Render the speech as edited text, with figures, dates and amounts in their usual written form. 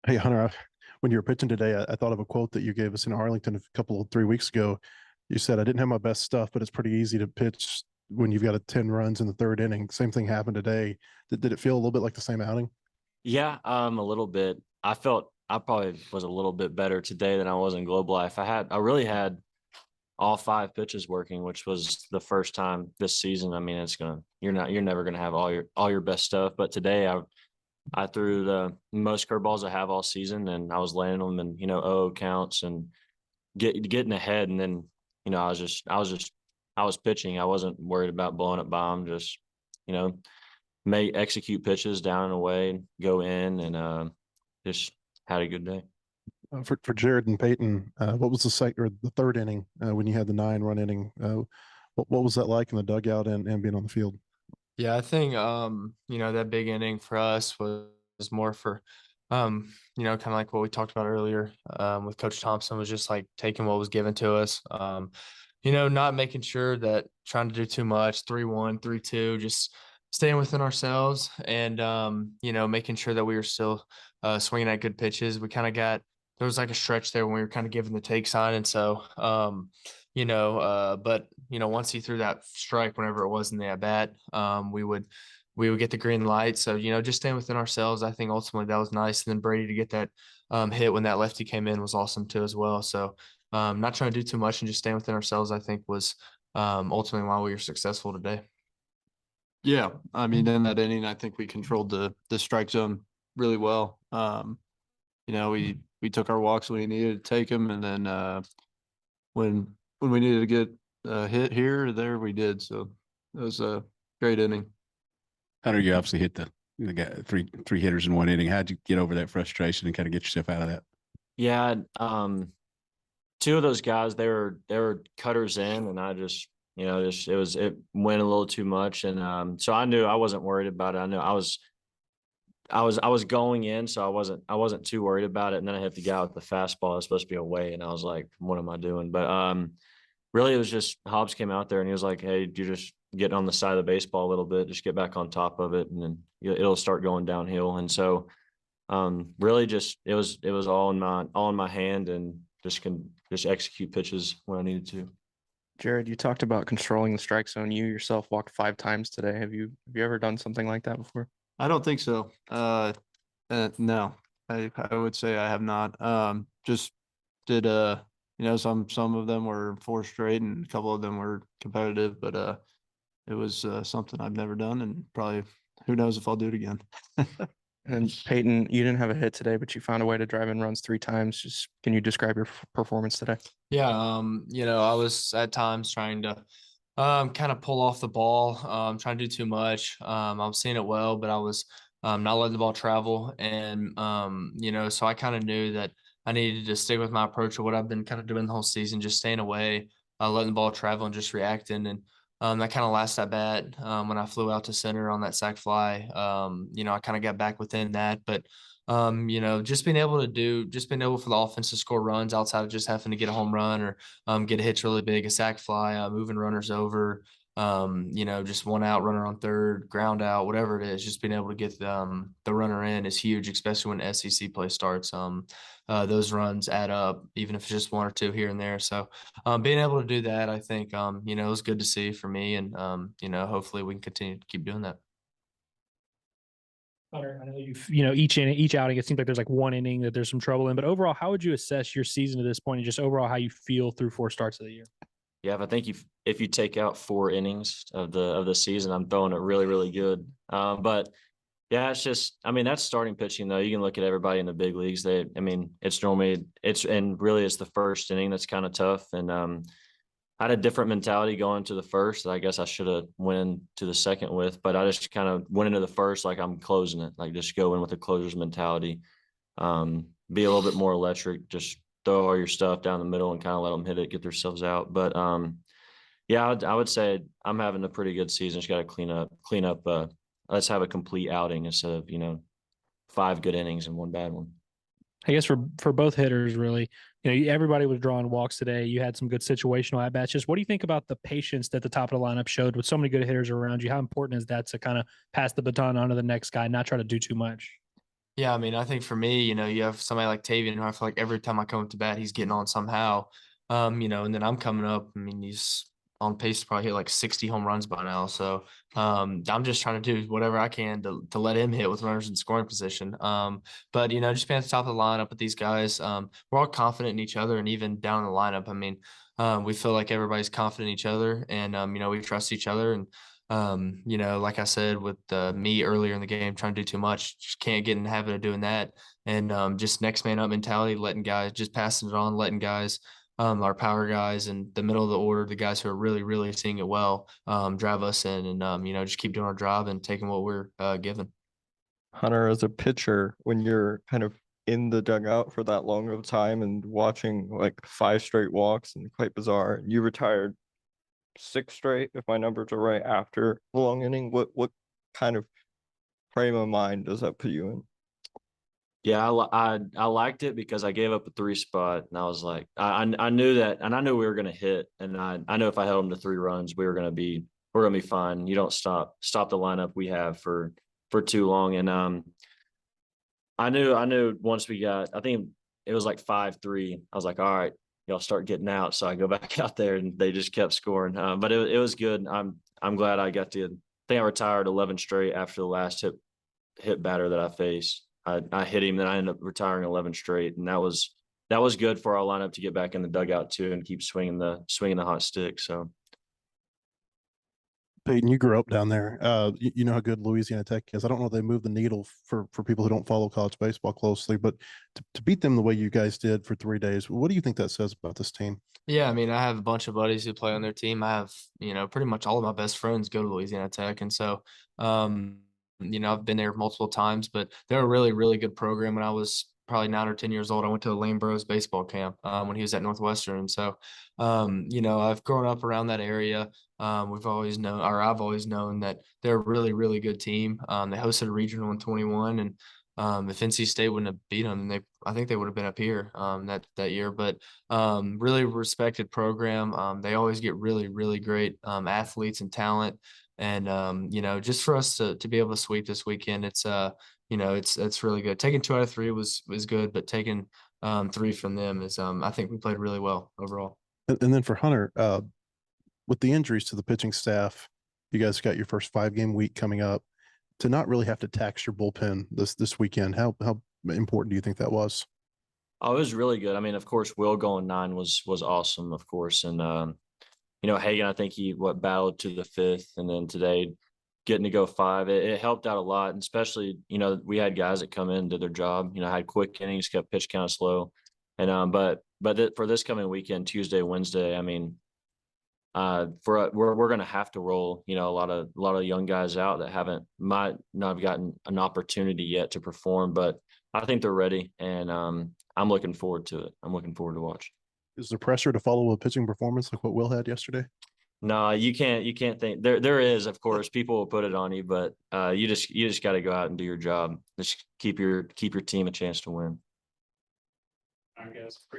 Hey, Hunter, when you were pitching today, I thought of a quote that you gave us in Arlington a couple 3 weeks ago. You said, I didn't have my best stuff, but it's pretty easy to pitch when you've got a 10 runs in the third inning. Same thing happened today. Did it feel a little bit like the same outing? Yeah, a little bit. I felt I probably was a little bit better today than I was in Globe Life. I really had all five pitches working, which was the first time this season. I mean, you're never gonna have all your best stuff. But today I threw the most curveballs I have all season, and I was landing them in O counts and getting ahead. And then I was pitching. I wasn't worried about blowing up bomb. Just you know may execute pitches down and away, go in, and just had a good day. For Jared and Peyton, what was the second or the third inning when you had the 9 run inning? What was that like in the dugout and being on the field? Yeah, I think that big inning for us was more for kind of like what we talked about earlier with Coach Thompson, was just like taking what was given to us. Not making sure that trying to do too much, 3-1, 3-2, just staying within ourselves and making sure that we were still swinging at good pitches. We kind of there was like a stretch there when we were kind of giving the take sign, and so but once he threw that strike, whenever it was in the at bat, we would get the green light. So just staying within ourselves. I think ultimately that was nice. And then Brady to get that hit when that lefty came in was awesome too as well. So not trying to do too much and just staying within ourselves, I think, was ultimately why we were successful today. Yeah, I mean, in that inning, I think we controlled the strike zone really well. We took our walks when we needed to take them, and then when we needed to get a hit here or there, we did. So it was a great inning. Hunter, you obviously hit the guy, three hitters in one inning. How'd you get over that frustration and kind of get yourself out of that? Yeah, two of those guys, they were cutters in, and I just it went a little too much, and so I knew I wasn't worried about it. I knew I was going in, so I wasn't too worried about it. And then I hit the guy with the fastball. It was supposed to be away, and I was like, what am I doing? But really, it was just Hobbs came out there and he was like, hey, you just get on the side of the baseball a little bit, just get back on top of it, and then it'll start going downhill. And so really just it was all in my hand, and just execute pitches when I needed to. Jared, you talked about controlling the strike zone. You yourself walked 5 times today. Have you ever done something like that before? I don't think so. No, I would say I have not. Just did some of them were 4 straight and a couple of them were competitive, but it was something I've never done, and probably who knows if I'll do it again. And Peyton, you didn't have a hit today, but you found a way to drive in runs 3 times. Just can you describe your performance today? Yeah, I was at times trying to kind of pull off the ball, trying to do too much. I was seeing it well, but I was not letting the ball travel. And, so I kind of knew that I needed to stick with my approach of what I've been kind of doing the whole season, just staying away, letting the ball travel and just reacting. And that kind of last at bat when I flew out to center on that sac fly, I kind of got back within that. But just being able for the offense to score runs outside of just having to get a home run or get a hit really big, a sac fly, moving runners over, just 1 out, runner on third, ground out, whatever it is, just being able to get the runner in is huge, especially when SEC play starts. Those runs add up, even if it's just 1 or 2 here and there. So being able to do that, I think, it was good to see for me, and, hopefully we can continue to keep doing that. Hunter, I know each outing, it seems like there's like 1 inning that there's some trouble in, but overall, how would you assess your season to this point, and just overall how you feel through 4 starts of the year? Yeah, I think if you take out 4 innings of the season, I'm throwing it really, really good. But yeah, it's just, I mean, that's starting pitching though. You can look at everybody in the big leagues. It's normally really it's the first inning that's kind of tough. And I had a different mentality going to the first that I guess I should have went into the second with, but I just kind of went into the first like I'm closing it, like just go in with a closer's mentality, be a little bit more electric, just throw all your stuff down the middle and kind of let them hit it, get themselves out. But yeah, I would say I'm having a pretty good season. Just got to clean up. Let's have a complete outing instead of 5 good innings and 1 bad one. I guess for both hitters, really, everybody was drawing walks today. You had some good situational at bats. Just what do you think about the patience that the top of the lineup showed with so many good hitters around you? How important is that to kind of pass the baton on to the next guy, not try to do too much? Yeah, I mean, I think for me, you have somebody like Tavian who I feel like every time I come up to bat, he's getting on somehow. And then I'm coming up. I mean, he's on pace to probably hit like 60 home runs by now. So I'm just trying to do whatever I can to let him hit with runners in scoring position. But just being at the top of the lineup with these guys, we're all confident in each other, and even down the lineup. I mean, we feel like everybody's confident in each other, and we trust each other. And like I said, with me earlier in the game trying to do too much, just can't get in the habit of doing that. And just next man up mentality, letting guys just passing it on, letting guys, our power guys and the middle of the order, the guys who are really, really seeing it well, drive us in, and just keep doing our job and taking what we're given. Hunter, as a pitcher, when you're kind of in the dugout for that long of a time and watching like 5 straight walks and quite bizarre, you retired 6 straight, if my numbers are right, after the long inning. What kind of frame of mind does that put you in? Yeah, I liked it because I gave up a 3 spot, and I was like, I knew that, and I knew we were going to hit, and I knew if I held them to 3 runs, we're going to be fine. You don't stop the lineup we have for too long, and I knew once we got, I think it was like 5-3. I was like, all right, y'all start getting out. So I go back out there, and they just kept scoring. But it was good. I'm glad I got to. I think I retired 11 straight after the last hit batter that I faced. I hit him, then I ended up retiring 11 straight, and that was good for our lineup to get back in the dugout too and keep swinging the hot stick. So Peyton, you grew up down there. You know how good Louisiana Tech is. I don't know if they move the needle for people who don't follow college baseball closely, but to beat them the way you guys did for 3 days, what do you think that says about this team? Yeah, I mean, I have a bunch of buddies who play on their team. I have, pretty much all of my best friends go to Louisiana Tech. And so, I've been there multiple times, but they're a really, really good program. When I was probably 9 or 10 years old, I went to the Lane Bros baseball camp when he was at Northwestern. And so, I've grown up around that area. I've always known that they're a really, really good team. They hosted a regional in 21, and if NC State wouldn't have beat them, I think they would have been up here that year. But really respected program. They always get really, really great athletes and talent. And just for us to be able to sweep this weekend, it's it's really good. Taking 2 out of 3 was good, but taking 3 from them is I think we played really well overall. And then for Hunter, with the injuries to the pitching staff, you guys got your first 5-game week coming up. To not really have to tax your bullpen this weekend, how important do you think that was? Oh, it was really good. I mean, of course, Will going 9 was awesome, of course. And Hagan, I think he battled to the 5th, and then today getting to go 5, it helped out a lot. And especially, we had guys that come in, did their job, had quick innings, kept pitch count slow. And but for this coming weekend, Tuesday, Wednesday, I mean, we're going to have to roll, a lot of young guys out that might not have gotten an opportunity yet to perform, but I think they're ready, and I'm looking forward to it. I'm looking forward to watch. Is there pressure to follow a pitching performance like what Will had yesterday? No, you can't think there is, of course, people will put it on you, but you just got to go out and do your job. Just keep your team a chance to win. All right, guys. Appreciate